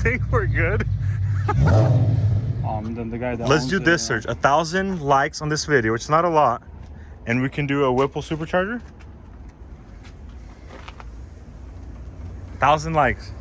think we're good. Then the guy that Let's do this search. 1,000 likes on this video, which is not a lot, and we can do a Whipple supercharger. 1,000 likes.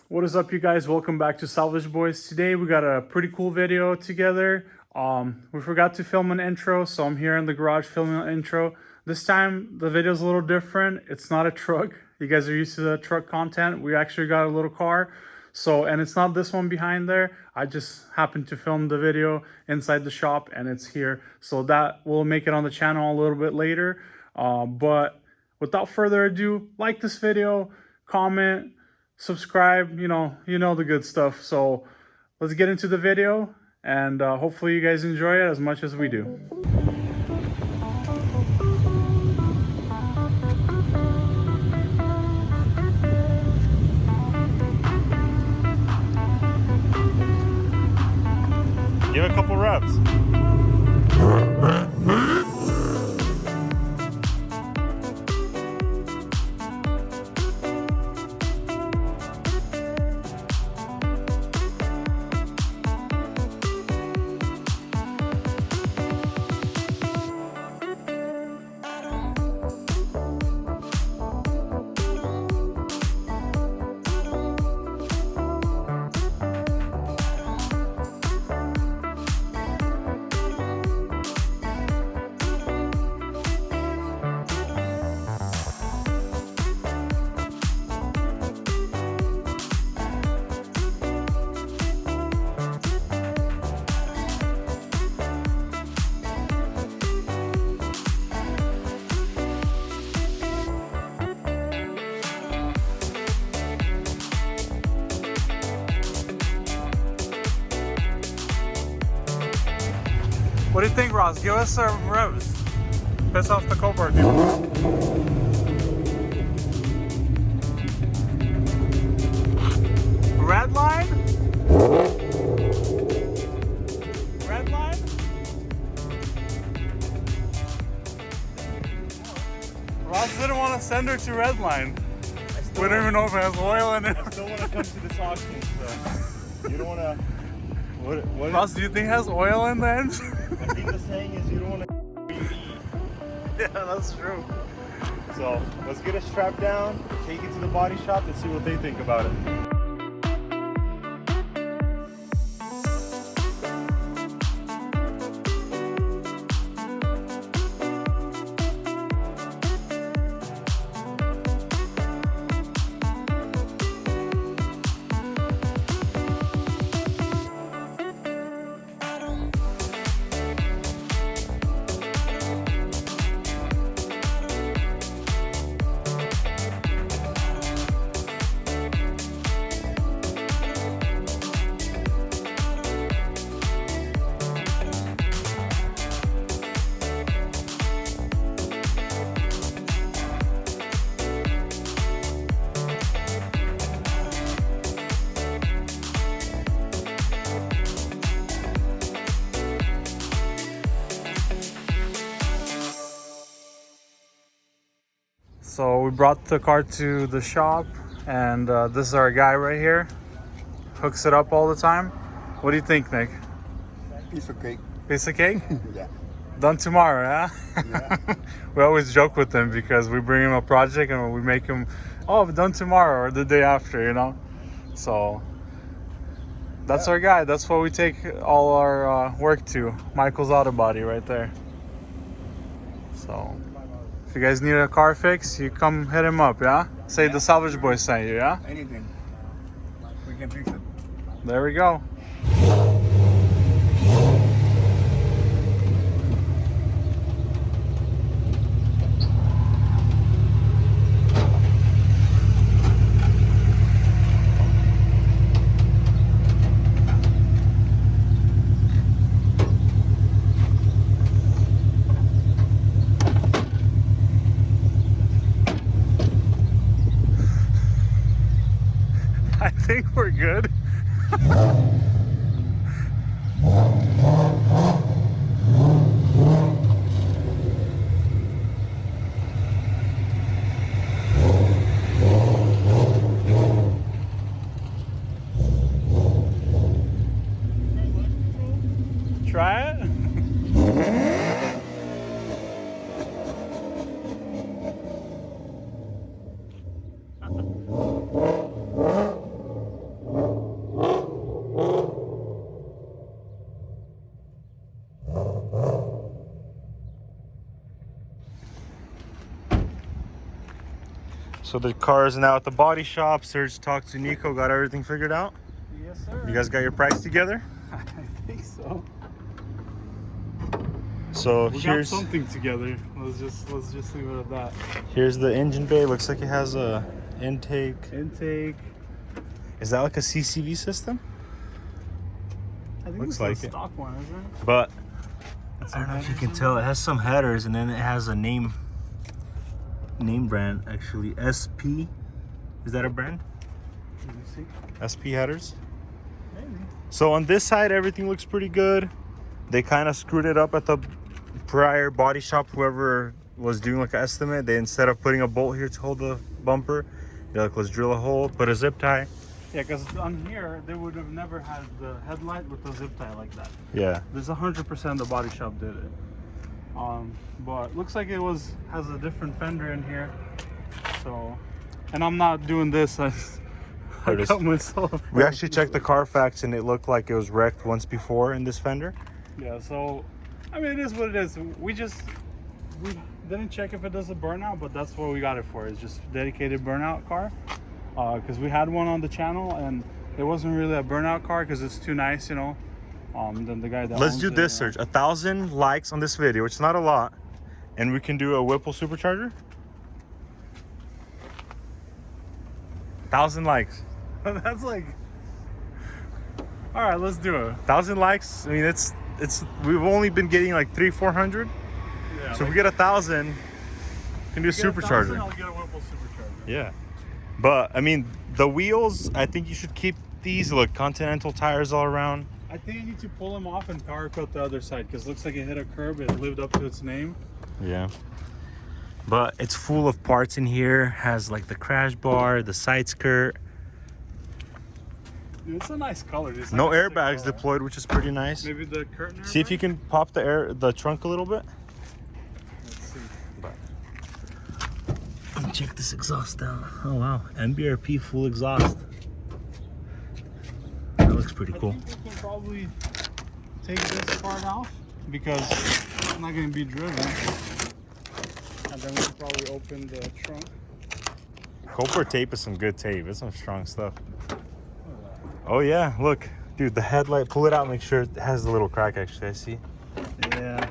What is up, you guys? Welcome back to SalvageBoiz. Today we got a pretty cool video together. We forgot to film an intro, so I'm here in the garage filming an intro. This time the video is a little different. It's not a truck. You guys are used to the truck content. We actually got a little car. So, and it's not this one behind there. I just happened to film the video inside the shop and it's here. So that will make it on the channel a little bit later. But without further ado, like this video, comment, subscribe, you know the good stuff. So let's get into the video and hopefully you guys enjoy it as much as we do. Give it a couple reps. What do you think, Ross? Give us some revs. Piss off the Cobra people. Red line? Red line? Ross didn't want to send her to red line. We don't even know if it has oil in it. I still want to come to this auction, so you don't want to... What Ross, do you think it has oil in the engine? I think the saying is you don't want to eat. Yeah, that's true. So let's get it strapped down, take it to the body shop, and see what they think about it. So we brought the car to the shop and this is our guy right here. Hooks it up all the time. What do you think, Nick? Piece of cake. Piece of cake? Yeah. Done tomorrow, yeah? Yeah. We always joke with him because we bring him a project and we make him, oh, done tomorrow or the day after, you know? So that's our guy. That's what we take all our work to. Michael's Auto Body right there. So if you guys need a car fix, you come hit him up, yeah? Say the SalvageBoiz sent you, yeah? Anything. We can fix it. There we go. I think we're good. So the car is now at the body shop. Serge talked to Nico, got everything figured out. Yes, sir. You guys got your price together? I think so. So We here's got something together. Let's just leave it at that. here's the engine bay. Looks like it has a intake. Intake. Is that like a CCV system? I think Looks it's like a it. stock one, isn't it? But That's I don't know if you headers can in tell. there. It has some headers and then it has a name brand actually. SP. Is that a brand? Let me see. SP headers. Maybe. So on this side, everything looks pretty good. They kind of screwed it up at the prior body shop. Whoever was doing like an estimate, they instead of putting a bolt here to hold the bumper, they're like, let's drill a hole, put a zip tie. Yeah, because on here they would have never had the headlight with the zip tie like that. Yeah. There's 100% the body shop did it. But looks like it has a different fender in here. So, and I'm not doing this. I There it is. cut myself. We actually checked the Carfax and it looked like it was wrecked once before in this fender. Yeah, so I mean, it is what it is. We didn't check if it does a burnout, but that's what we got it for. It's just dedicated burnout car. Because we had one on the channel and it wasn't really a burnout car because it's too nice, you know. Then the guy that Let's owns do it, this, you know. Serge. 1,000 likes on this video, which is not a lot, and we can do a Whipple supercharger. 1,000 likes. That's like. All right, let's do it. 1,000 likes. I mean, it's we've only been getting like 300-400. Yeah. So if we get 1,000, we can do a supercharger. I'll get a Whipple supercharger. Yeah. But I mean, the wheels, I think you should keep these. Look, Continental tires all around. I think I need to pull them off and power coat the other side because it looks like it hit a curb. It lived up to its name. Yeah. But it's full of parts in here. Has like the crash bar, the side skirt. Dude, it's a nice color. It's No like a sick airbags color. deployed, which is pretty nice. Maybe the curtain. See if you can pop the trunk a little bit. Let's see. Let me check this exhaust out. Oh wow, NBRP full exhaust. That looks pretty cool. I think we can probably take this part off because it's not going to be driven. And then we can probably open the trunk. Copper tape is some good tape. It's some strong stuff. Oh yeah, look, dude, the headlight. Pull it out. Make sure it has the little crack. Actually, I see. Yeah.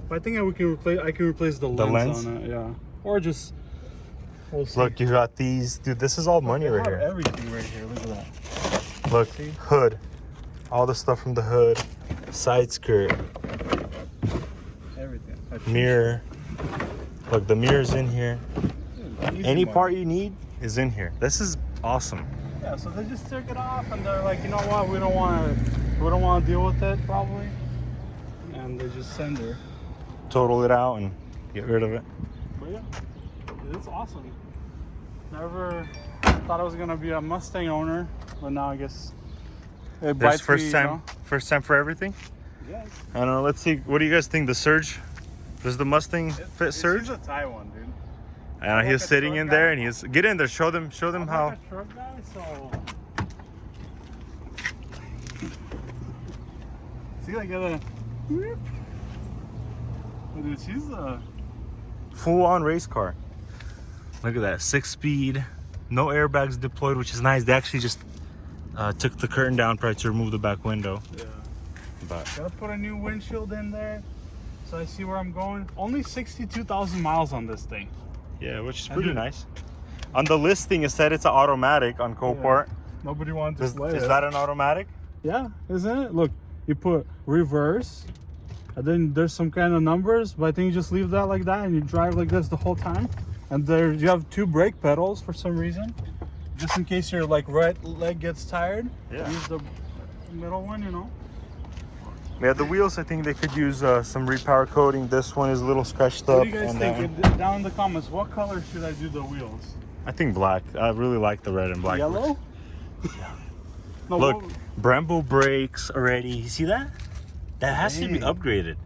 But I think I can replace the lens on it. Yeah. Or just. We'll see. Look, you got these, dude. This is all money They right have here. everything right here. Look at that. Look, See? hood, all the stuff from the hood, side skirt, Everything. mirror. Look, the mirror's in here. Easy Any money. part you need is in here. This is awesome. Yeah, so they just took it off and they're like, you know what, we don't want to deal with it probably, and they just send her. Total it out and get rid of it. But yeah, it's awesome. Never thought I was gonna be a Mustang owner, but now I guess it This bites first me, time, you know? first time for everything. Yes. I don't know. Let's see. What do you guys think? The Surge? Does the Mustang fit Surge? He's a Thai one, dude. I know like he's a sitting truck in there guy. and he's get in there. Show them I'm how. like a truck guy, so. See, I got a. Dude, she's a. Full on race car. Look at that, 6-speed, no airbags deployed, which is nice. They actually just took the curtain down probably to remove the back window. Yeah. But Gotta put a new windshield in there so I see where I'm going. Only 62,000 miles on this thing. yeah, which is And pretty dude- nice. On the listing, it said it's an automatic on Copart. Nobody wanted to Is play it. that an automatic? Yeah, isn't it? Look, you put reverse, and then there's some kind of numbers, but I think you just leave that like that and you drive like this the whole time. And there you have 2 brake pedals for some reason, just in case your like right leg gets tired. Yeah. Use the middle one, you know. Yeah, the wheels, I think they could use some repower coating. This one is a little scratched up. What do you guys and that think? one- Down in the comments, what color should I do the wheels? I think black. I really like the red and black. Yellow? No, Look, what- Brembo brakes already. You see that? That has to be Dang. upgraded.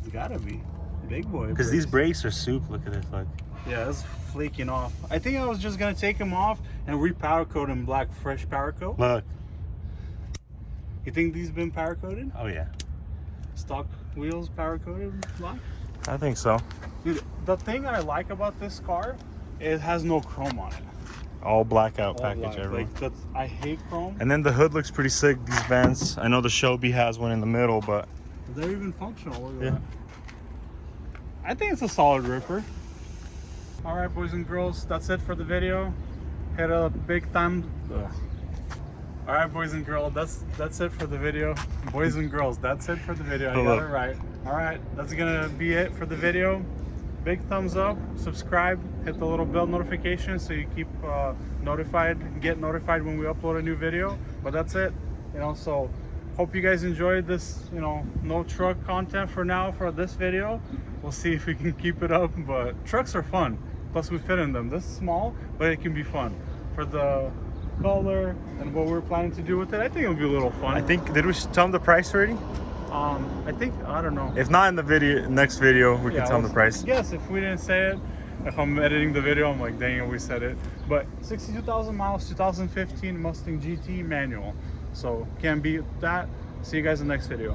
It's gotta be big boy. Because these brakes are soup. Look at this. Look. Yeah, it's flaking off. I think I was just gonna take them off and repower coat them black, fresh power coat. Look. You think these been power coated? Oh yeah. Stock wheels power coated black? I think so. Dude, the thing I like about this car it has no chrome on it. All blackout All package black. ever. Like that's, I hate chrome. And then the hood looks pretty sick. These vents. I know the Shelby has one in the middle, but They're even functional. Look at yeah. that. I think it's a solid ripper. All right, boys and girls, that's it for the video. Hit a big thumb. All right, boys and girls, that's it for the video. Boys and girls, that's it for the video. I got it right. All right, that's gonna be it for the video. Big thumbs up, subscribe, hit the little bell notification so you keep get notified when we upload a new video. But that's it, you know. So hope you guys enjoyed this, you know, no truck content for now for this video. We'll see if we can keep it up, but trucks are fun. Plus we fit in them. This is small, but it can be fun. For the color and what we're planning to do with it, I think it'll be a little fun. I think, did we tell them the price already? I think, I don't know. If not in the video, next video, we can tell them the price. Yes, if we didn't say it, if I'm editing the video, I'm like, dang it, we said it. But 62,000 miles, 2015 Mustang GT manual. So can't beat that. See you guys in the next video.